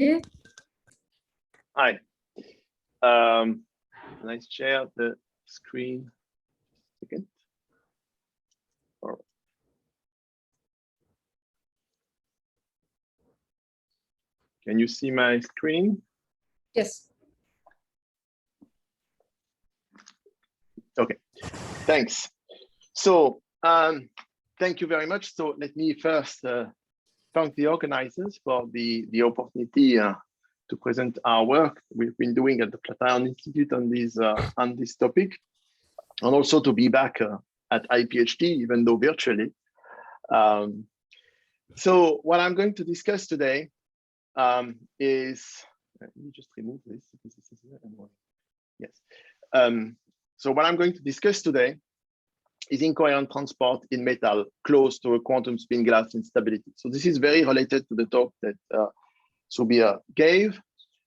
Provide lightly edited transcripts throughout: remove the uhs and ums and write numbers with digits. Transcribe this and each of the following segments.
Yeah. Hi. Let's share the screen. Second. Can you see my screen? Yes. Okay. Thanks. So thank you very much. So let me first thank the organizers for the opportunity to present our work we've been doing at the Planckian Institute on this topic, and also to be back at IPhT, even though virtually. So what I'm going to discuss today is, let me just remove this because this is yes. So what I'm going to discuss today is incoherent transport in metal close to a quantum spin glass instability. So this is very related to the talk that Subir gave.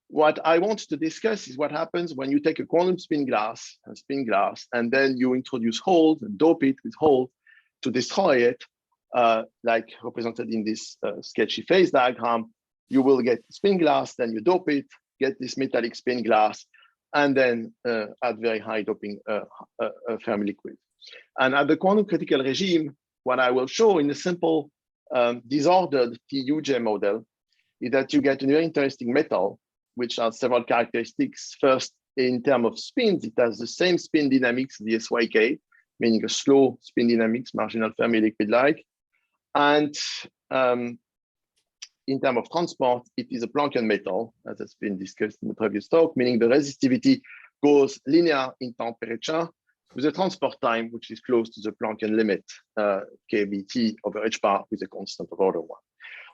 What I want to discuss is what happens when you take a quantum spin glass, and then you introduce holes and dope it with holes to destroy it, like represented in this sketchy phase diagram. You will get spin glass, then you dope it, get this metallic spin glass, and then at very high doping Fermi liquid. And at the quantum critical regime, what I will show in a simple disordered TUJ model is that you get a very interesting metal, which has several characteristics. First, in terms of spins, it has the same spin dynamics, the SYK, meaning a slow spin dynamics, marginal Fermi liquid-like. And in terms of transport, it is a Planckian metal, as has been discussed in the previous talk, meaning the resistivity goes linear in temperature with a transport time, which is close to the Planckian limit, kBt over h bar with a constant of order 1.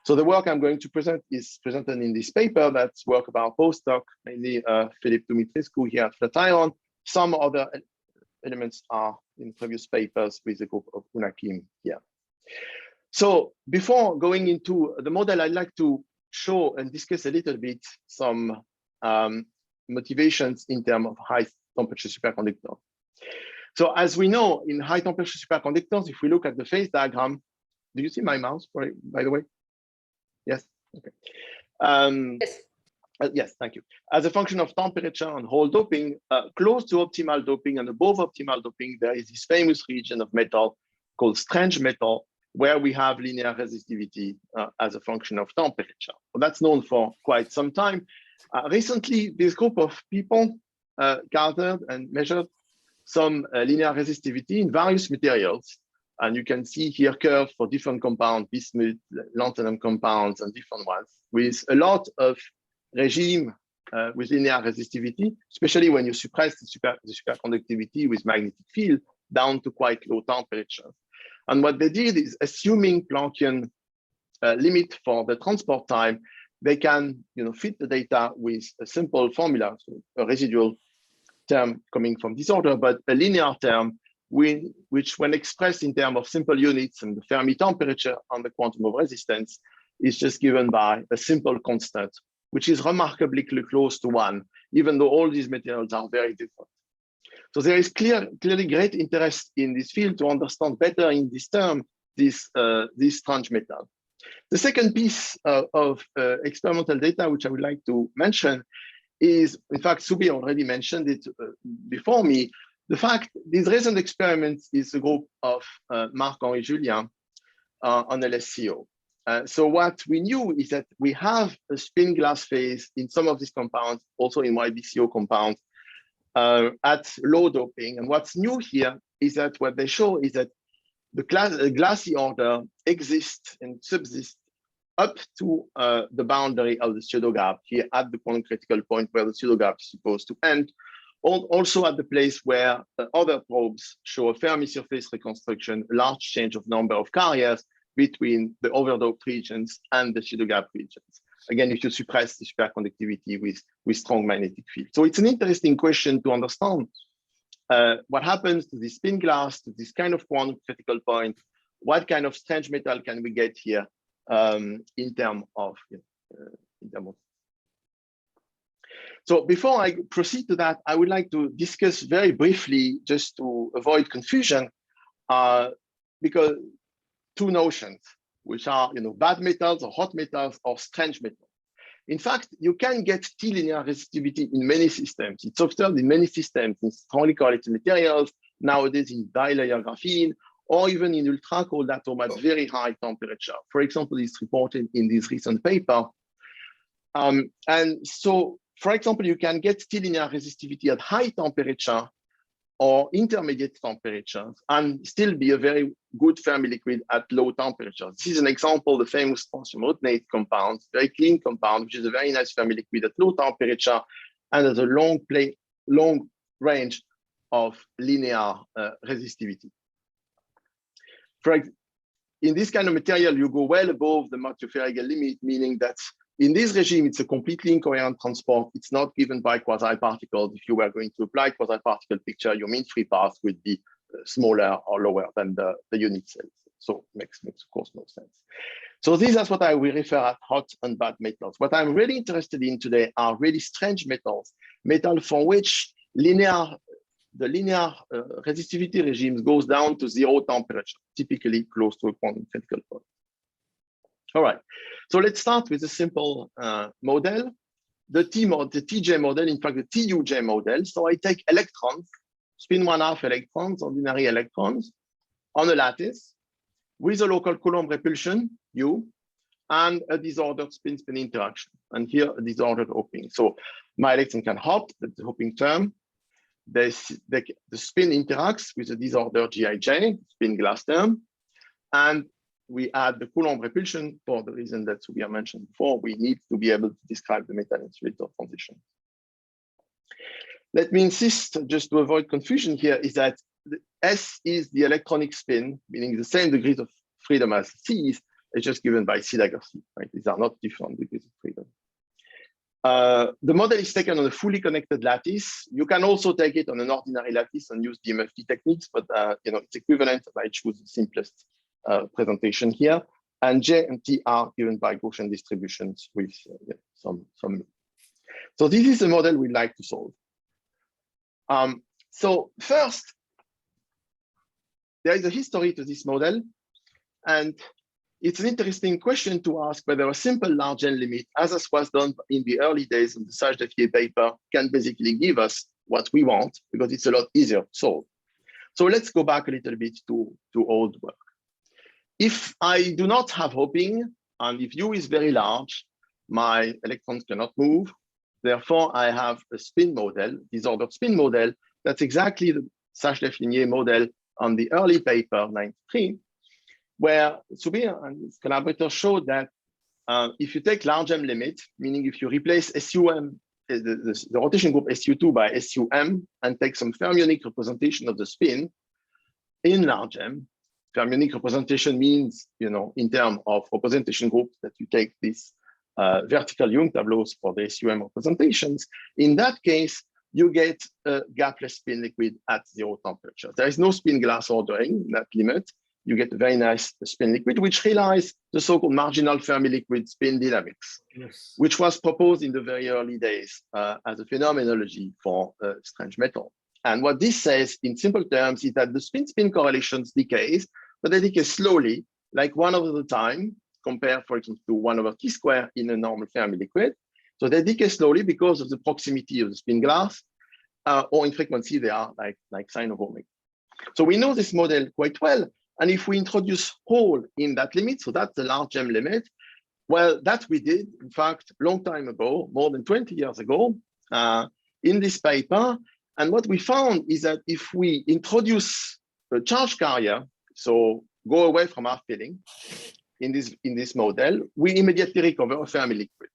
So the work I'm going to present is presented in this paper. That's work of our postdoc, mainly Philippe Dumitrescu here at Flatiron. Some other elements are in previous papers with the group of Unakim here. So before going into the model, I'd like to show and discuss a little bit some motivations in terms of high temperature superconductor. So as we know, in high temperature superconductors, if we look at the phase diagram, do you see my mouse, by the way? Yes, okay. Yes. Yes, thank you. As a function of temperature and hole doping, close to optimal doping and above optimal doping, there is this famous region of metal called strange metal, where we have linear resistivity as a function of temperature. Well, that's known for quite some time. Recently, this group of people gathered and measured some linear resistivity in various materials. And you can see here curves for different compounds, bismuth, lanthanum compounds, and different ones, with a lot of regime with linear resistivity, especially when you suppress the superconductivity with magnetic field down to quite low temperatures. And what they did is, assuming Planckian limit for the transport time, they can fit the data with a simple formula, so a residual term coming from disorder, but a linear term which, when expressed in terms of simple units and the Fermi temperature and the quantum of resistance, is just given by a simple constant, which is remarkably close to 1, even though all these materials are very different. So there is clearly great interest in this field to understand better in this term this strange metal. The second piece of experimental data, which I would like to mention, is, in fact, Subi already mentioned it before me. The fact these recent experiments is a group of Marc-Henri Julien on LSCO. So what we knew is that we have a spin glass phase in some of these compounds, also in YBCO compounds, at low doping. And what's new here is that what they show is that the glassy order exists and subsists up to the boundary of the pseudogap here at the quantum critical point where the pseudogap is supposed to end, also at the place where other probes show a Fermi surface reconstruction, a large change of number of carriers between the overdoped regions and the pseudogap regions. Again, if you suppress the superconductivity with strong magnetic field. So it's an interesting question to understand what happens to the spin glass, to this kind of quantum critical point. What kind of strange metal can we get here in terms of, So before I proceed to that, I would like to discuss very briefly, just to avoid confusion, because two notions, which are bad metals or hot metals or strange metals. In fact, you can get Tlinear resistivity in many systems. It's observed in many systems, in strongly correlated materials, nowadays in dilayer graphene, or even in ultra-cold atom at very high temperature. For example, it's reported in this recent paper. And so, for example, you can get Tlinear resistivity at high temperature or intermediate temperatures and still be a very good Fermi liquid at low temperatures. This is an example, the famous transformate compound, very clean compound, which is a very nice Fermi liquid at low temperature and has a long range of linear resistivity. In this kind of material, you go well above the Mathieu-Feregel limit, meaning that in this regime, it's a completely incoherent transport. It's not given by quasi-particles. If you were going to apply quasi-particle picture, your mean free path would be smaller or lower than the unit cells. So makes of course no sense. So this is what I will refer at hot and bad metals. What I'm really interested in today are really strange metals, metal for which the linear resistivity regime goes down to 0 temperature, typically close to a quantum critical point. All right, so let's start with a simple model, the Tmode, the TJ model, in fact, the TUJ model. So I take electrons, spin 1/2 electrons, ordinary electrons, on a lattice with a local Coulomb repulsion, U, and a disordered spin-spin interaction. And here, a disordered hopping. So my electron can hop, that's the hopping term. The spin interacts with the disordered GIJ, spin glass term, and we add the Coulomb repulsion for the reason that we have mentioned before. We need to be able to describe the metal insulator transition. Let me insist, just to avoid confusion here, is that the S is the electronic spin, meaning the same degrees of freedom as C is, it's just given by C dagger C, right? These are not different degrees of freedom. The model is taken on a fully connected lattice. You can also take it on an ordinary lattice and use the MFT techniques, but it's equivalent. I choose the simplest presentation here, and J and T are given by Gaussian distributions with some. So this is the model we'd like to solve. So first, there is a history to this model, and it's an interesting question to ask whether a simple large N limit, as was done in the early days of the SYK paper, can basically give us what we want, because it's a lot easier to solve. So let's go back a little bit to old work. If I do not have hopping, and if U is very large, my electrons cannot move. Therefore, I have a spin model, disordered spin model. That's exactly the Tlinear model on the early paper, 93, where Subir and his collaborators showed that if you take large M limit, meaning if you replace SUM, the rotation group SU2 by SUM, and take some fermionic representation of the spin in large M, fermionic representation means, in terms of representation groups, that you take these vertical Young tableaus for the SUM representations. In that case, you get a gapless spin liquid at 0 temperature. There is no spin glass ordering in that limit. You get a very nice spin liquid, which relies the so-called marginal Fermi liquid spin dynamics, yes, which was proposed in the very early days as a phenomenology for strange metal. And what this says in simple terms is that the spin-spin correlations decays, but they decay slowly, like 1 over the time, compared, for example, to 1 over T square in a normal Fermi liquid. So they decay slowly because of the proximity of the spin glass, or in frequency, they are like sine of omega. So we know this model quite well. And if we introduce hole in that limit, so that's the large M limit, well, that we did, in fact, a long time ago, more than 20 years ago, in this paper. And what we found is that if we introduce a charge carrier, so go away from our filling in this model, we immediately recover a Fermi liquid.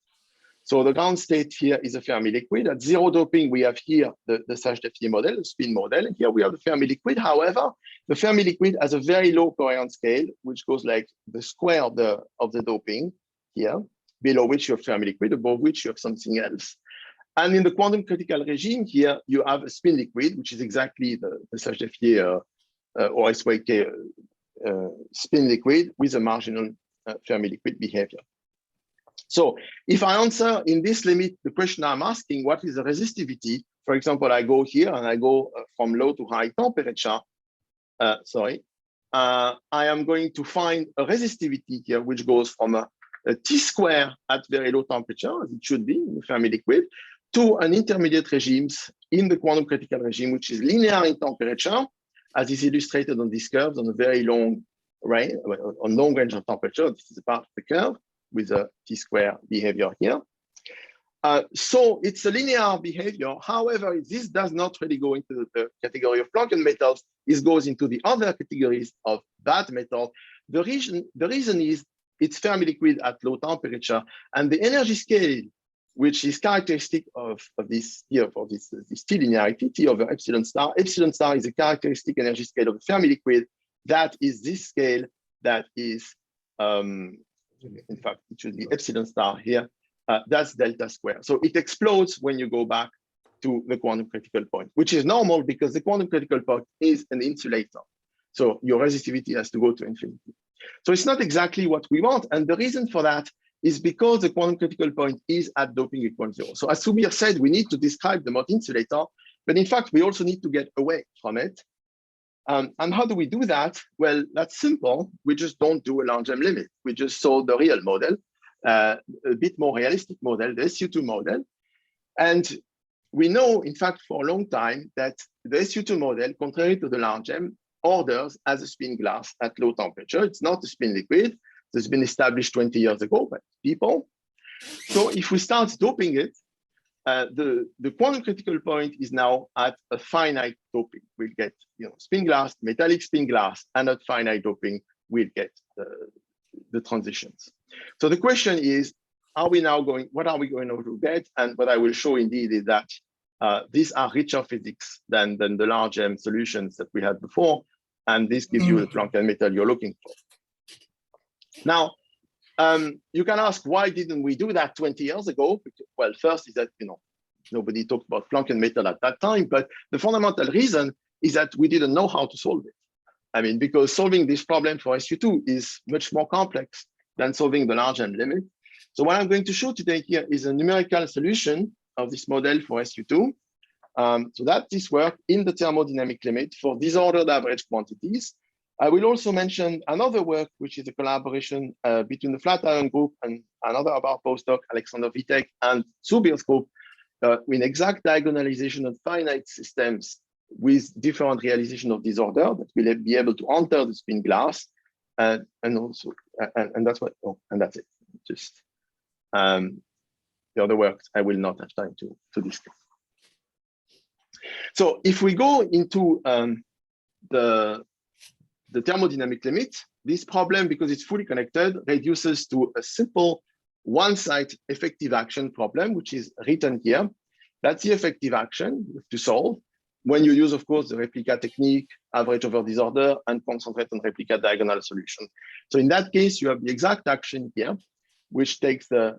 So the ground state here is a Fermi liquid. At 0 doping, we have here the SYK model, the spin model. Here we have the Fermi liquid. However, the Fermi liquid has a very low coherent scale, which goes like the square of the doping here, below which you have Fermi liquid, above which you have something else. And in the quantum critical regime here, you have a spin liquid, which is exactly the SYK or SYK spin liquid with a marginal Fermi liquid behavior. So if I answer in this limit the question I'm asking, what is the resistivity? For example, I go here and I go from low to high temperature. I am going to find a resistivity here, which goes from a a T square at very low temperature, as it should be in the Fermi liquid, to an intermediate regimes in the quantum critical regime, which is linear in temperature, as is illustrated on these curves on a very long range, on long range of temperature. This is a part of the curve with a T square behavior here. So it's a linear behavior. However, this does not really go into the category of Planckian metals. It goes into the other categories of bad metal. The reason is it's Fermi liquid at low temperature, and the energy scale, which is characteristic of this here for this T linearity, T over epsilon star. Epsilon star is a characteristic energy scale of the Fermi liquid. That is this scale that is, in fact, it should be epsilon star here. That's delta square. So it explodes when you go back to the quantum critical point, which is normal because the quantum critical point is an insulator. So your resistivity has to go to infinity. So it's not exactly what we want. And the reason for that is because the quantum critical point is at doping equals 0. So as Subir said, we need to describe the mode insulator, but in fact, we also need to get away from it. And how do we do that? Well, that's simple. We just don't do a large M limit. We just solve the real model, a bit more realistic model, the SU2 model. And we know, in fact, for a long time that the SU2 model, contrary to the large M, orders as a spin glass at low temperature. It's not a spin liquid. It's been established 20 years ago by people. So if we start doping it, the quantum critical point is now at a finite doping. We'll get spin glass, metallic spin glass, and at finite doping, we'll get the transitions. So the question is, what are we going to get? And what I will show indeed is that these are richer physics than the large M solutions that we had before. And this gives you the Planckian metal you're looking for. Now, you can ask, why didn't we do that 20 years ago? Well, first is that, nobody talked about Planckian metal at that time, but the fundamental reason is that we didn't know how to solve it. I mean, because solving this problem for SU2 is much more complex than solving the large M limit. So what I'm going to show today here is a numerical solution of this model for SU2. So that this work in the thermodynamic limit for disordered average quantities. I will also mention another work, which is a collaboration between the Flatiron group and another of our postdoc, Alexander Vitek, and Subir's group in exact diagonalization of finite systems with different realization of disorder that will be able to enter the spin glass. And that's what, and that's it. Just the other works I will not have time to discuss. So if we go into the thermodynamic limit, this problem, because it's fully connected, reduces to a simple one-site effective action problem, which is written here. That's the effective action to solve when you use, of course, the replica technique, average over disorder, and concentrate on replica diagonal solution. So in that case, you have the exact action here, which takes the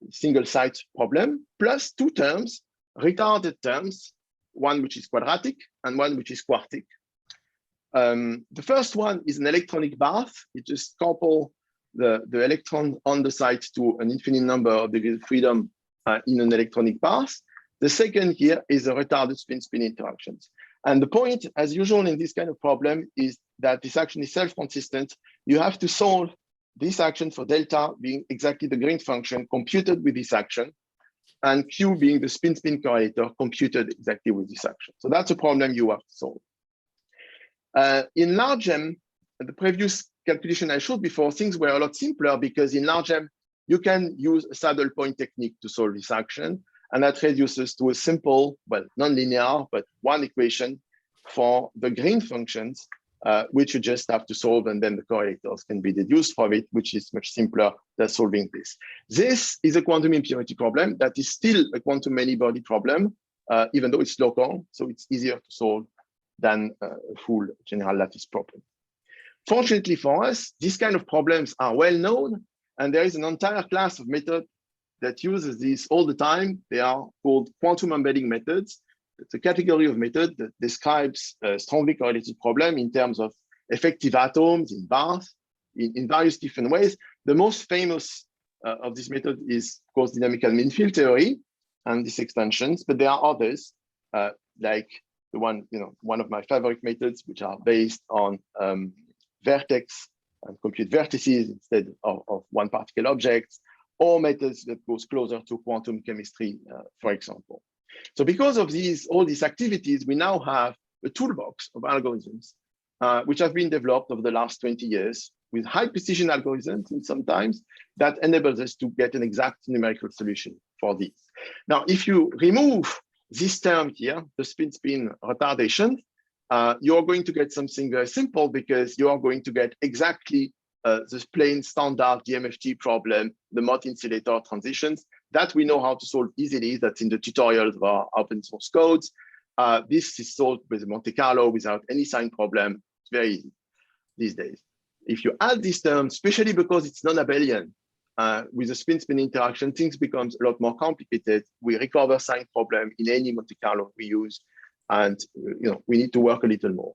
single site problem plus two terms, retarded terms, one which is quadratic and one which is quartic. The first one is an electronic bath. You just couple the electron on the site to an infinite number of degrees of freedom in an electronic bath. The second here is a retarded spin-spin interactions. And the point, as usual in this kind of problem, is that this action is self-consistent. You have to solve this action for delta being exactly the Green function computed with this action, and Q being the spin-spin correlator computed exactly with this action. So that's a problem you have to solve. In large M, the previous calculation I showed before, things were a lot simpler because in large M, you can use a saddle point technique to solve this action. And that reduces to a simple, well, non-linear, but one equation for the Green functions, which you just have to solve, and then the correlators can be deduced from it, which is much simpler than solving this. This is a quantum impurity problem that is still a quantum many-body problem, even though it's local, so it's easier to solve than a full general lattice problem. Fortunately for us, these kind of problems are well known, and there is an entire class of methods that uses these all the time. They are called quantum embedding methods. It's a category of method that describes a strongly correlated problem in terms of effective atoms in bars in various different ways. The most famous of this method is, of course, dynamical mean field theory and these extensions, but there are others like the one, one of my favorite methods, which are based on vertex and compute vertices instead of one particle objects, or methods that goes closer to quantum chemistry, for example. So because of all these activities, we now have a toolbox of algorithms which have been developed over the last 20 years with high precision algorithms, and sometimes that enables us to get an exact numerical solution for these. Now, if you remove this term here, the spin-spin retardation, you're going to get something very simple, because you are going to get exactly the plain standard DMFT problem, the Mott insulator transitions that we know how to solve easily. That's in the tutorials of our open source codes. This is solved with Monte Carlo without any sign problem. It's very easy these days. If you add this term, especially because it's non-abelian, with a spin-spin interaction, things becomes a lot more complicated. We recover sign problem in any Monte Carlo we use, and we need to work a little more.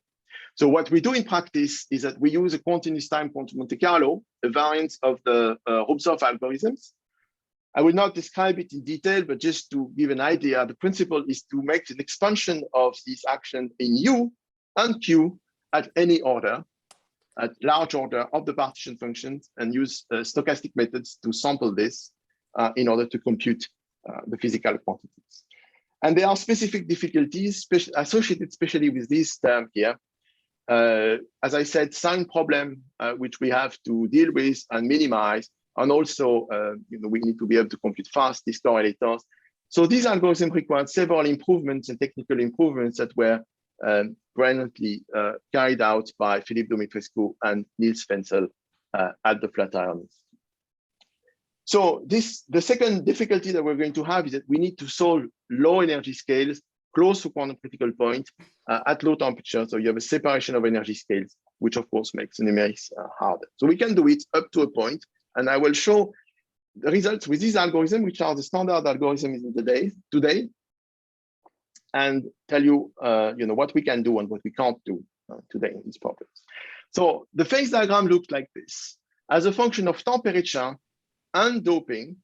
So what we do in practice is that we use a continuous time quantum Monte Carlo, a variant of the Rubsov algorithms. I will not describe it in detail, but just to give an idea, the principle is to make an expansion of this action in U and Q at any order, at large order of the partition functions, and use stochastic methods to sample this in order to compute the physical quantities. And there are specific difficulties associated especially with this term here. As I said, sign problem, which we have to deal with and minimize. And also, we need to be able to compute fast these correlators. So these algorithms require several improvements and technical improvements that were brilliantly carried out by Philippe Dumitrescu and Niels Fensel at the Flatiron Institute. So the second difficulty that we're going to have is that we need to solve low energy scales close to quantum critical point at low temperature. So you have a separation of energy scales, which of course makes the numerics harder. So we can do it up to a point, and I will show the results with these algorithms, which are the standard algorithms in today, and tell you, what we can do and what we can't do today in these problems. So the phase diagram looks like this. As a function of temperature and doping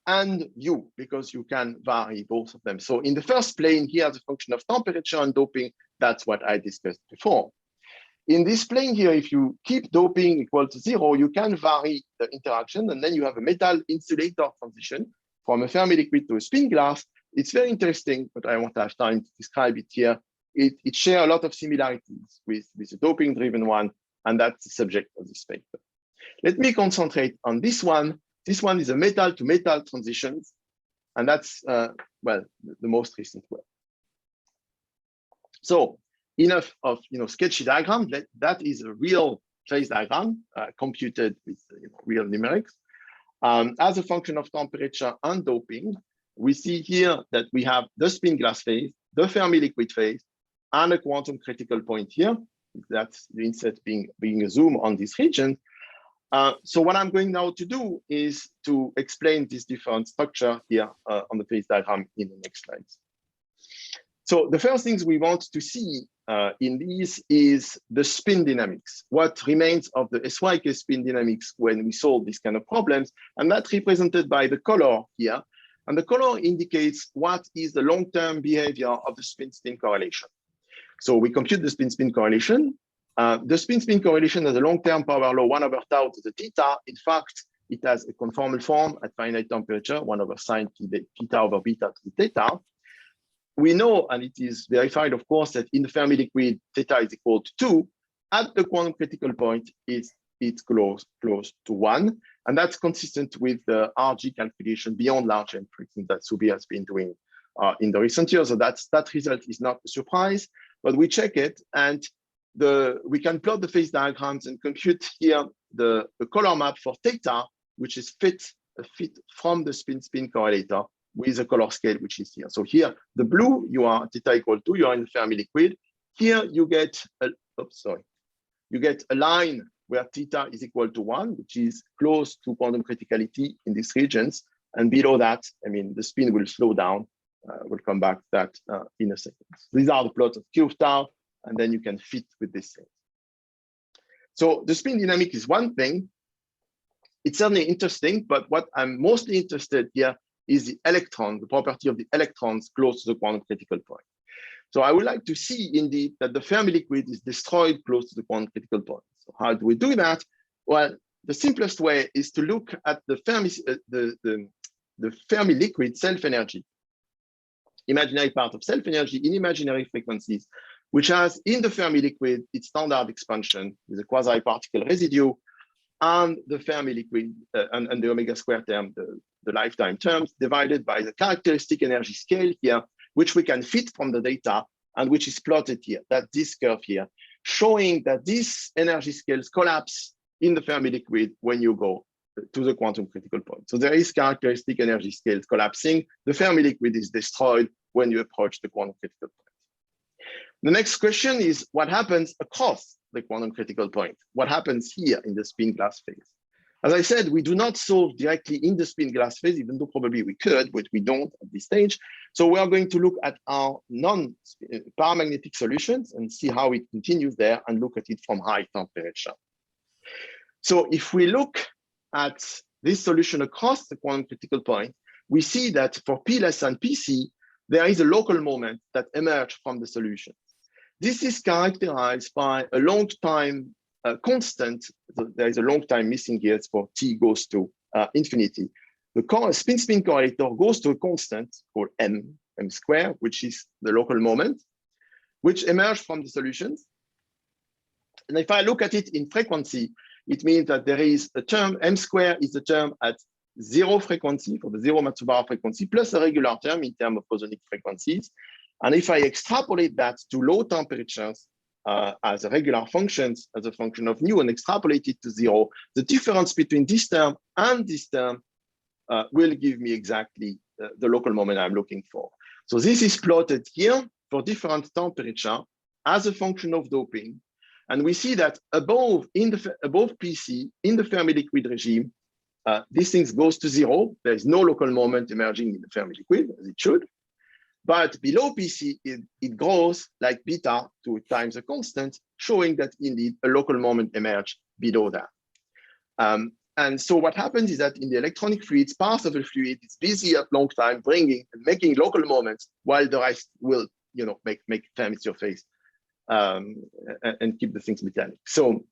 and U, because you can vary both of them. So in the first plane here, as a function of temperature and doping, that's what I discussed before. In this plane here, if you keep doping equal to 0, you can vary the interaction, and then you have a metal insulator transition from a Fermi liquid to a spin glass. It's very interesting, but I won't have time to describe it here. It shares a lot of similarities with the doping-driven one, and that's the subject of this paper. Let me concentrate on this one. This one is a metal-to-metal transitions, and that's, the most recent work. So enough of sketchy diagram. That is a real phase diagram computed with real numerics. As a function of temperature and doping, we see here that we have the spin glass phase, the Fermi liquid phase, and a quantum critical point here. That's the inset being a zoom on this region. So what I'm going now to do is to explain this different structure here on the phase diagram in the next slides. So the first things we want to see in these is the spin dynamics, what remains of the SYK spin dynamics when we solve these kind of problems, and that's represented by the color here. And the color indicates what is the long-term behavior of the spin-spin correlation. So we compute the spin-spin correlation. The spin-spin correlation has a long-term power law 1 over tau to the theta. In fact, it has a conformal form at finite temperature, 1 over sine theta over beta to the theta. We know, and it is verified, of course, that in the Fermi liquid, theta is equal to 2. At the quantum critical point, it's close to 1. And that's consistent with the RG calculation beyond large n, for instance, that Subi has been doing in the recent years. So that result is not a surprise, but we check it, and we can plot the phase diagrams and compute here the color map for theta, which is fit from the spin-spin correlator with a color scale, which is here. So here, the blue, you are theta equal to, you are in the Fermi liquid. Here you get you get a line where theta is equal to 1, which is close to quantum criticality in these regions. And below that, the spin will slow down. We'll come back to that in a second. These are the plots of Q of tau, and then you can fit with this thing. So the spin dynamic is one thing. It's certainly interesting, but what I'm mostly interested here is the electron, the property of the electrons close to the quantum critical point. So I would like to see indeed that the Fermi liquid is destroyed close to the quantum critical point. So how do we do that? Well, the simplest way is to look at the Fermi liquid self-energy, imaginary part of self-energy in imaginary frequencies, which has in the Fermi liquid its standard expansion with a quasi-particle residue, and the Fermi liquid and the omega square term, the lifetime terms, divided by the characteristic energy scale here, which we can fit from the data and which is plotted here, this curve here, showing that these energy scales collapse in the Fermi liquid when you go to the quantum critical point. So there is characteristic energy scales collapsing. The Fermi liquid is destroyed when you approach the quantum critical point. The next question is what happens across the quantum critical point? What happens here in the spin glass phase? As I said, we do not solve directly in the spin glass phase, even though probably we could, but we don't at this stage. So we are going to look at our non-paramagnetic solutions and see how it continues there and look at it from high temperature. So if we look at this solution across the quantum critical point, we see that for P less than PC, there is a local moment that emerges from the solution. This is characterized by a long time constant. So there is a long time missing here for T goes to infinity. The spin-spin correlator goes to a constant called m squared, which is the local moment, which emerged from the solutions. And if I look at it in frequency, it means that there is a term, m squared is the term at 0 frequency for the 0 Matsubara frequency, plus a regular term in terms of bosonic frequencies. And if I extrapolate that to low temperatures as a regular functions, as a function of nu, and extrapolate it to 0, the difference between this term and this term will give me exactly the local moment I'm looking for. So this is plotted here for different temperature as a function of doping. And we see that above PC, in the Fermi liquid regime, these things goes to 0. There is no local moment emerging in the Fermi liquid, as it should. But below PC, it grows like beta 2 times a constant, showing that indeed a local moment emerged below that. And so what happens is that in the electronic fluids, part of the fluid is busy at long time making local moments, while the rest will, make Fermi surface and keep the things metallic. So,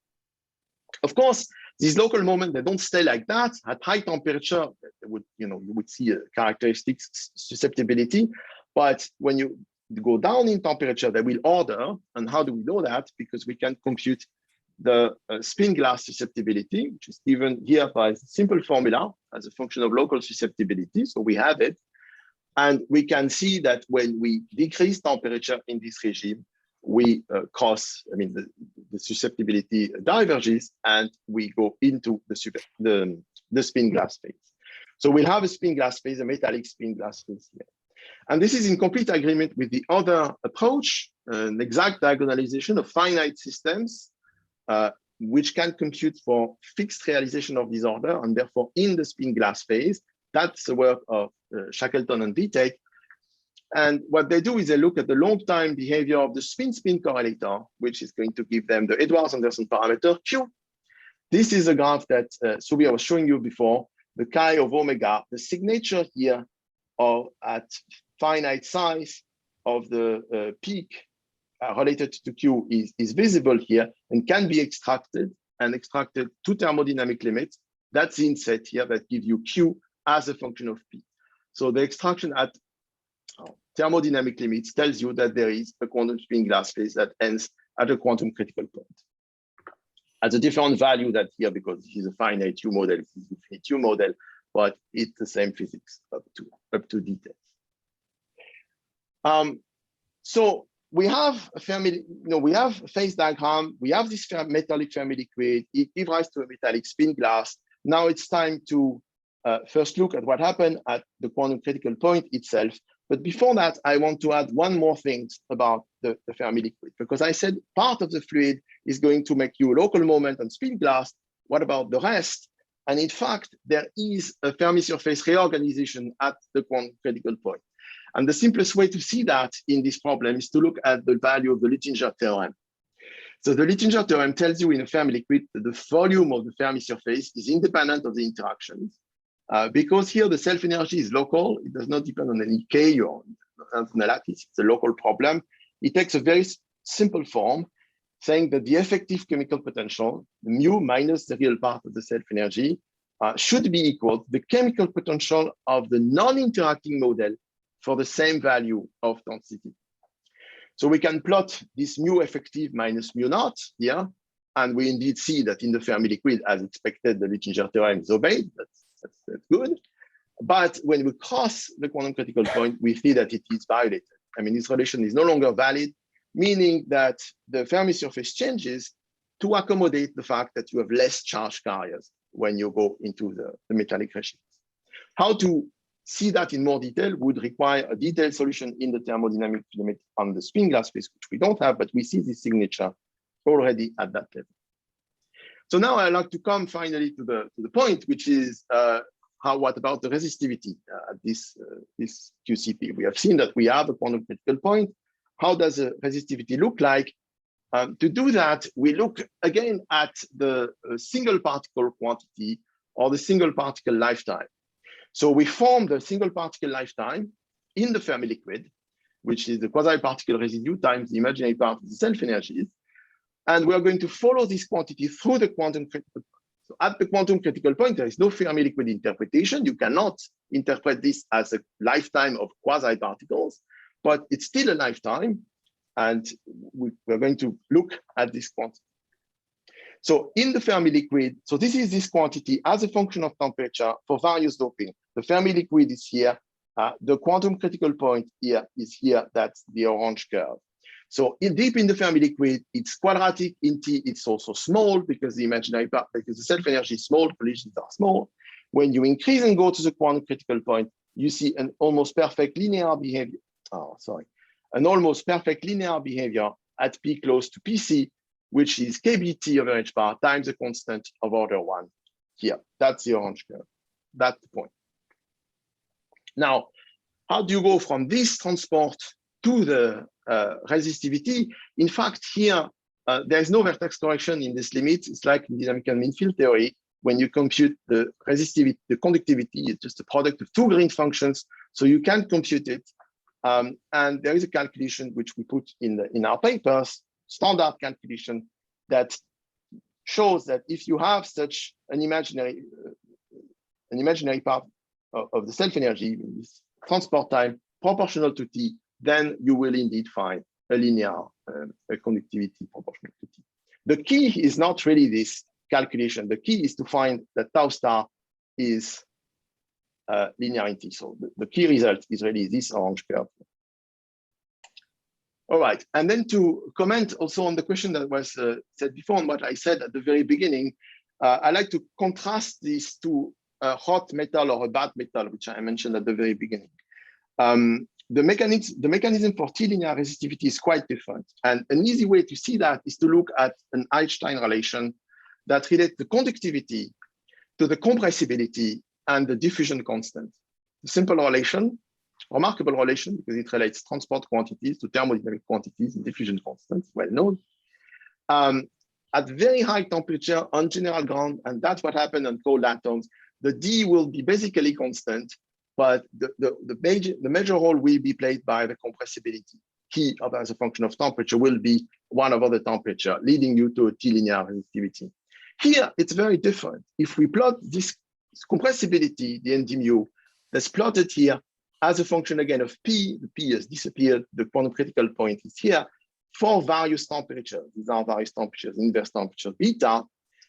of course, these local moments, they don't stay like that. At high temperature, you would see a characteristic susceptibility. But when you go down in temperature, they will order. And how do we know that? Because we can compute the spin glass susceptibility, which is given here by a simple formula as a function of local susceptibility. So we have it. And we can see that when we decrease temperature in this regime, we the susceptibility diverges, and we go into the spin glass phase. So we'll have a spin glass phase, a metallic spin glass phase here. And this is in complete agreement with the other approach, an exact diagonalization of finite systems, which can compute for fixed realization of disorder, and therefore in the spin glass phase. That's the work of Shackleton and Vitek. And what they do is they look at the long time behavior of the spin-spin correlator, which is going to give them the Edwards-Anderson parameter Q. This is a graph that Subi was showing you before, the chi of omega, the signature here of at finite size of the peak related to Q is visible here and can be extracted to thermodynamic limits. That's the inset here that gives you Q as a function of P. So the extraction at thermodynamic limits tells you that there is a quantum spin glass phase that ends at a quantum critical point. At a different value that here, because this is a finite U model, this is a finite U model, but it's the same physics up to details. So we have a Fermi, we have a phase diagram, we have this metallic Fermi liquid, it gives rise to a metallic spin glass. Now it's time to first look at what happened at the quantum critical point itself. But before that, I want to add one more thing about the Fermi liquid, because I said part of the fluid is going to make you a local moment and spin glass. What about the rest? And in fact, there is a Fermi surface reorganization at the quantum critical point. And the simplest way to see that in this problem is to look at the value of the Littinger theorem. So the Littinger theorem tells you in a Fermi liquid that the volume of the Fermi surface is independent of the interactions. Because here the self-energy is local, it does not depend on any K or on a lattice, it's a local problem. It takes a very simple form. saying that the effective chemical potential, the mu minus the real part of the self-energy, should be equal to the chemical potential of the non-interacting model for the same value of density. So we can plot this mu effective minus mu naught here, and we indeed see that in the Fermi liquid, as expected, the Littinger theorem is obeyed. That's good. But when we cross the quantum critical point, we see that it is violated. I mean, this relation is no longer valid, meaning that the Fermi surface changes to accommodate the fact that you have less charge carriers when you go into the metallic regimes. How to see that in more detail would require a detailed solution in the thermodynamic limit on the spin glass phase, which we don't have, but we see this signature already at that level. So now I'd like to come finally to the point, which is what about the resistivity at this QCP? We have seen that we have a quantum critical point. How does the resistivity look like? To do that, we look again at the single particle quantity or the single particle lifetime. So we form the single particle lifetime in the Fermi liquid, which is the quasi-particle residue times the imaginary part of the self-energies. And we are going to follow this quantity through the quantum critical point. So at the quantum critical point, there is no Fermi liquid interpretation. You cannot interpret this as a lifetime of quasi-particles, but it's still a lifetime. And we're going to look at this quantity. So in the Fermi liquid, so this is this quantity as a function of temperature for various doping. The Fermi liquid is here. The quantum critical point here is here. That's the orange curve. So deep in the Fermi liquid, it's quadratic in T. It's also small because the imaginary part, because the self-energy is small, collisions are small. When you increase and go to the quantum critical point, you see an almost perfect linear behavior. An almost perfect linear behavior at P close to PC, which is KBT over H bar times a constant of order 1 here. That's the orange curve. That's the point. Now, how do you go from this transport to the resistivity? In fact, here, there is no vertex correction in this limit. It's like in dynamical mean field theory. When you compute the resistivity, the conductivity is just a product of two Green functions, so you can compute it. And there is a calculation which we put in our papers, standard calculation, that shows that if you have such an imaginary part of the self-energy, this transport time proportional to T, then you will indeed find a linear conductivity proportional to T. The key is not really this calculation. The key is to find that tau star is linear in T. So the key result is really this orange curve. All right, and then to comment also on the question that was said before and what I said at the very beginning, I like to contrast these two, a hot metal or a bad metal, which I mentioned at the very beginning. The mechanism for T-linear resistivity is quite different. And an easy way to see that is to look at an Einstein relation that relates the conductivity to the compressibility and the diffusion constant. A simple relation, remarkable relation, because it relates transport quantities to thermodynamic quantities and diffusion constants, well known. At very high temperature on general ground, and that's what happened on cold atoms, the D will be basically constant, but the major role will be played by the compressibility. Key as a function of temperature will be 1 over the temperature, leading you to a T-linear resistivity. Here, it's very different. If we plot this compressibility, the ND mu, that's plotted here as a function again of P, the P has disappeared, the quantum critical point is here, for various temperatures. These are various temperatures, inverse temperature beta.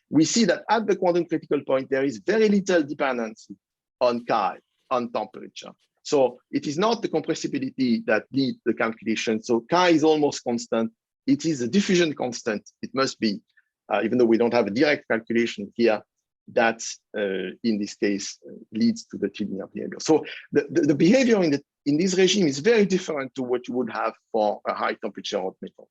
We see that at the quantum critical point, there is very little dependency on chi, on temperature. So it is not the compressibility that leads the calculation. So chi is almost constant. It is a diffusion constant. It must be, even though we don't have a direct calculation here, that in this case leads to the T-linear behavior. So the behavior in this regime is very different to what you would have for a high temperature hot metal.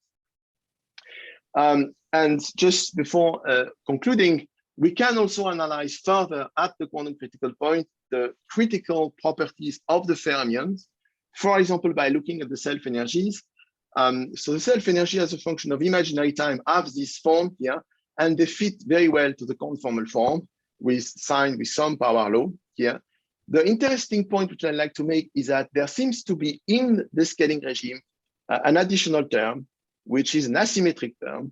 And just before concluding, we can also analyze further at the quantum critical point the critical properties of the fermions, for example, by looking at the self-energies. So the self-energy as a function of imaginary time have this form here, and they fit very well to the conformal form with some power law here. The interesting point which I'd like to make is that there seems to be in the scaling regime an additional term, which is an asymmetric term,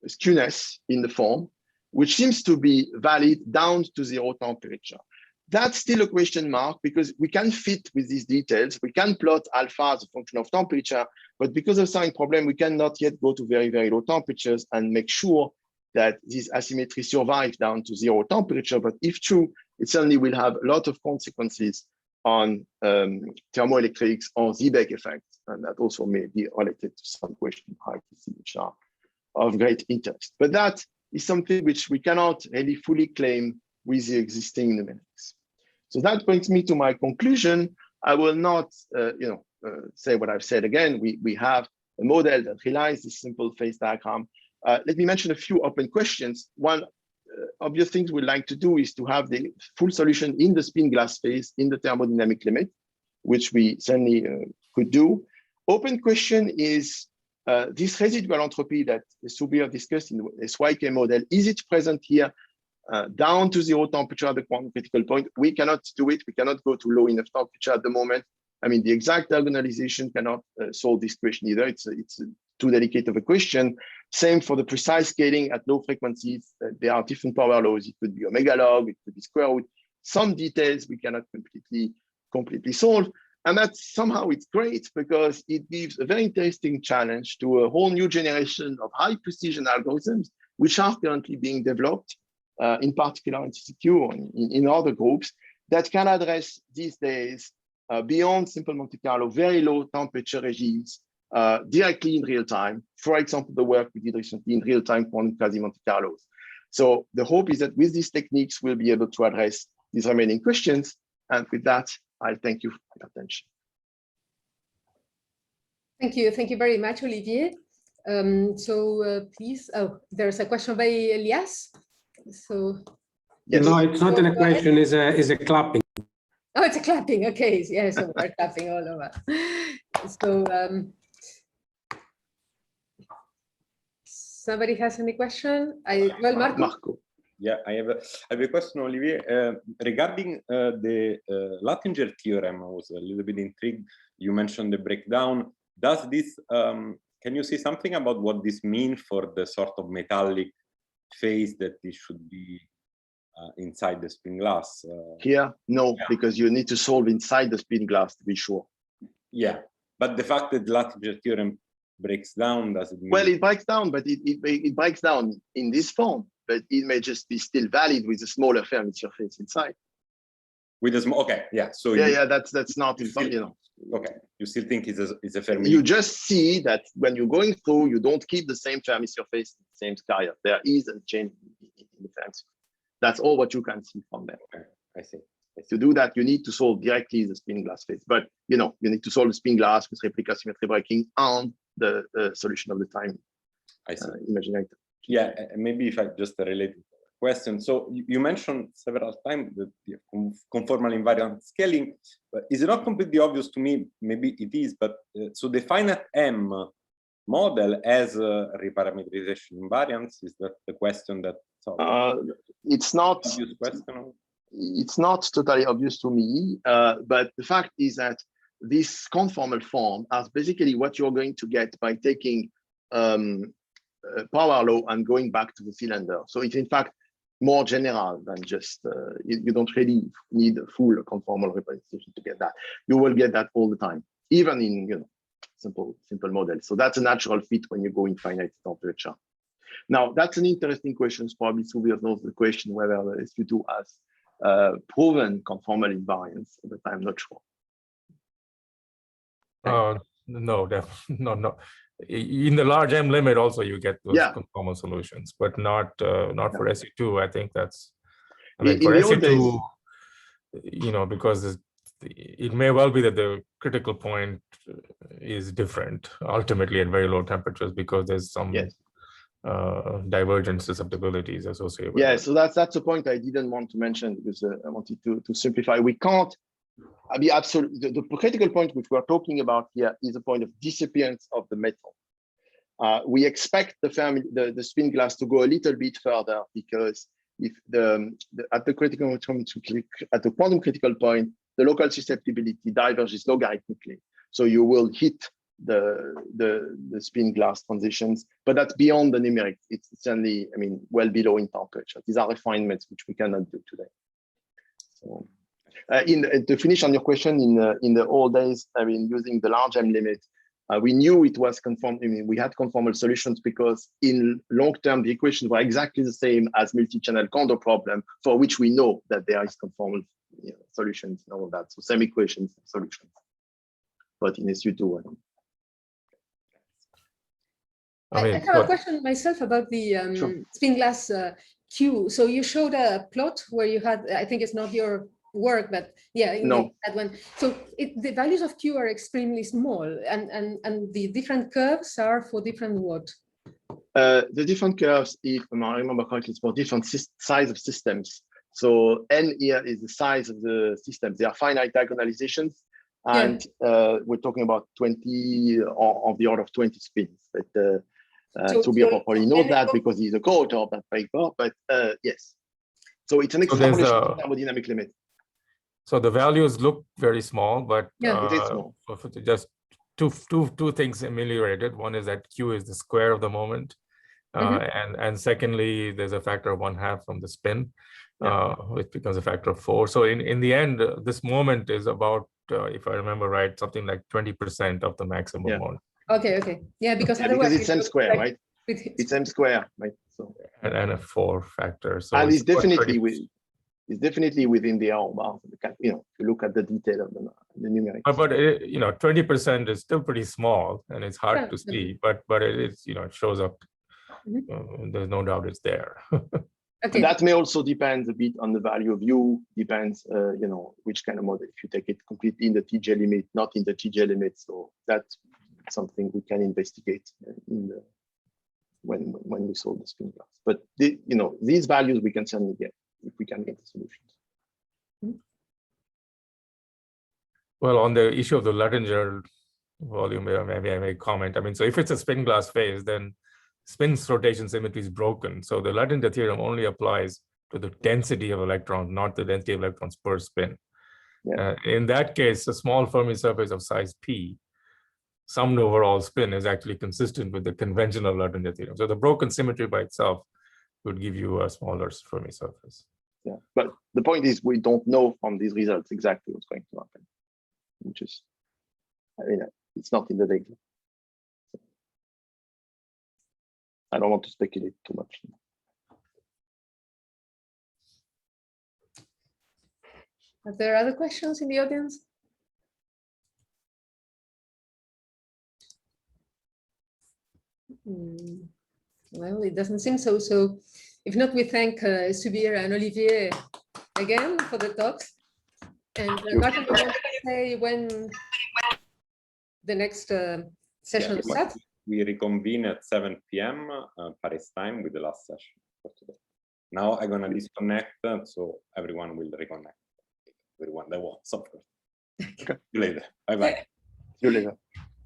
skewness in the form, which seems to be valid down to 0 temperature. That's still a question mark because we can fit with these details. We can plot alpha as a function of temperature, but because of sign problem, we cannot yet go to very, very low temperatures and make sure that this asymmetry survives down to 0 temperature. But if true, it certainly will have a lot of consequences on thermoelectrics or Seebeck effects. And that also may be related to some questions which are of great interest. But that is something which we cannot really fully claim with the existing numerics. So that brings me to my conclusion. I will not say what I've said again. We have a model that relies this simple phase diagram. Let me mention a few open questions. One obvious thing we'd like to do is to have the full solution in the spin glass phase in the thermodynamic limit, which we certainly could do. Open question is this residual entropy that Subir discussed in the SYK model, is it present here down to 0 temperature at the quantum critical point? We cannot do it. We cannot go to low enough temperature at the moment. I mean, the exact diagonalization cannot solve this question either. It's too delicate of a question. Same for the precise scaling at low frequencies. There are different power laws. It could be omega log, it could be square root. Some details we cannot completely solve. And that somehow it's great because it gives a very interesting challenge to a whole new generation of high precision algorithms, which are currently being developed, in particular in SYK or in other groups, that can address these days beyond simple Monte Carlo, very low temperature regimes directly in real time. For example, the work we did recently in real time quantum quasi-Monte Carlos. So the hope is that with these techniques, we'll be able to address these remaining questions. And with that, I'll thank you for your attention. Thank you very much, Olivier. Please, there's a question by Elias. So yes. No, it's not a question, it's a clapping. Oh, it's a clapping. Okay, yeah, so we're clapping all over. So somebody has any question? Well, Marco. Yeah, I have a question, Olivier, regarding the Littinger theorem. I was a little bit intrigued. You mentioned the breakdown. Does this, can you say something about what this means for the sort of metallic phase that this should be inside the spin glass? Here, no, yeah. Because you need to solve inside the spin glass to be sure. Yeah, but the fact that the Littinger theorem breaks down, does it mean? Well, it breaks down, but it breaks down in this form. But it may just be still valid with a smaller Fermi surface inside. With a small, okay, yeah. So yeah, that's not important, you know. Okay, you still think it's a Fermi? You just see that when you're going through, you don't keep the same Fermi surface, same carrier. There is a change in the Fermi. That's all what you can see from there. Okay, I see. To do that, you need to solve directly the spin glass phase. But you know, you need to solve the spin glass with replica symmetry breaking and the solution of the time. I see. Imaginator. Yeah, maybe if I just a related question. So you mentioned several times the conformal invariant scaling. But is it not completely obvious to me? Maybe it is, but so the finite M model has reparameterization invariance. Is that the question that? It's not. Obvious question. It's not totally obvious to me, but the fact is that this conformal form is basically what you're going to get by taking power law and going back to the cylinder. So it's in fact more general than just, you don't really need a full conformal representation to get that. You will get that all the time, even in simple models. So that's a natural fit when you go in finite temperature. Now, that's an interesting question. Probably Subir knows the question whether the SU2 has proven conformal invariance, but I'm not sure. No, no. In the large M limit, also you get those conformal solutions, but not for SU2. I think that's. I mean, for SU2, because it may well be that the critical point is different ultimately at very low temperatures because there's some divergent susceptibilities associated with so that's a point I didn't want to mention because I wanted to simplify. We can't be absolute. The critical point which we're talking about here is a point of disappearance of the metal. We expect the spin glass to go a little bit further because if at the quantum critical point, the local susceptibility diverges logarithmically. So you will hit the spin glass transitions, but that's beyond the numeric. It's certainly, I mean, well below in temperature. These are refinements which we cannot do today. So, to finish on your question, in the old days, I mean, using the large M limit, we knew it was conform. I mean, we had conformal solutions because in long term, the equations were exactly the same as multi-channel Kondo problem, for which we know that there is conformal solutions and all of that. So same equations, solutions. But in SU2, I don't. I have a question myself about the spin glass Q. So you showed a plot where you had, I think it's not your work, but yeah, that one. So the values of Q are extremely small, and the different curves are for different what? The different curves, if I remember correctly, it's for different size of systems. So N here is the size of the systems. They are finite diagonalizations, and we're talking about 20 or of the order of 20 spins. But Tobias probably knows that because he's a co-author of that paper. But yes, so it's an extrapolation of the thermodynamic limit. So the values look very small, but it is small. Just two things ameliorated. One is that Q is the square of the moment, and secondly, there's a factor of 1/2 from the spin, which becomes a factor of 4. So in the end, this moment is about, if I remember right, something like 20% of the maximum moment. Okay. Yeah, because otherwise it's M square, right? It's M square, right? So and a 4 factor. So and it's definitely within the error bar. You know, if you look at the detail of the numerics. But 20% is still pretty small, and it's hard to see. But it is, it shows up. There's no doubt it's there. Okay. That may also depend a bit on the value of U. Depends, which kind of model. If you take it completely in the TJ limit, not in the TJ limit, so that's something we can investigate when we solve the spin glass. But these values we can certainly get if we can get the solutions. Well, on the issue of the Littinger volume, maybe I may comment. I mean, so if it's a spin glass phase, then spin's rotation symmetry is broken. So the Littinger theorem only applies to the density of electrons, not the density of electrons per spin. In that case, a small Fermi surface of size P summed over all spin is actually consistent with the conventional Littinger theorem. So the broken symmetry by itself would give you a smaller Fermi surface. Yeah, but the point is we don't know from these results exactly what's going to happen, which is, it's not in the data. So I don't want to speculate too much. Are there other questions in the audience? Well, it doesn't seem so. So if not, we thank Subir and Olivier again for the talks. And Martin, you want to say when the next session is set? We reconvene at 7 p.m. Paris time with the last session for today. Now I'm going to disconnect, so everyone will reconnect. Everyone that wants, of course. Okay. See you later. Bye-bye. See you later.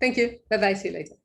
Thank you. Bye-bye. See you later.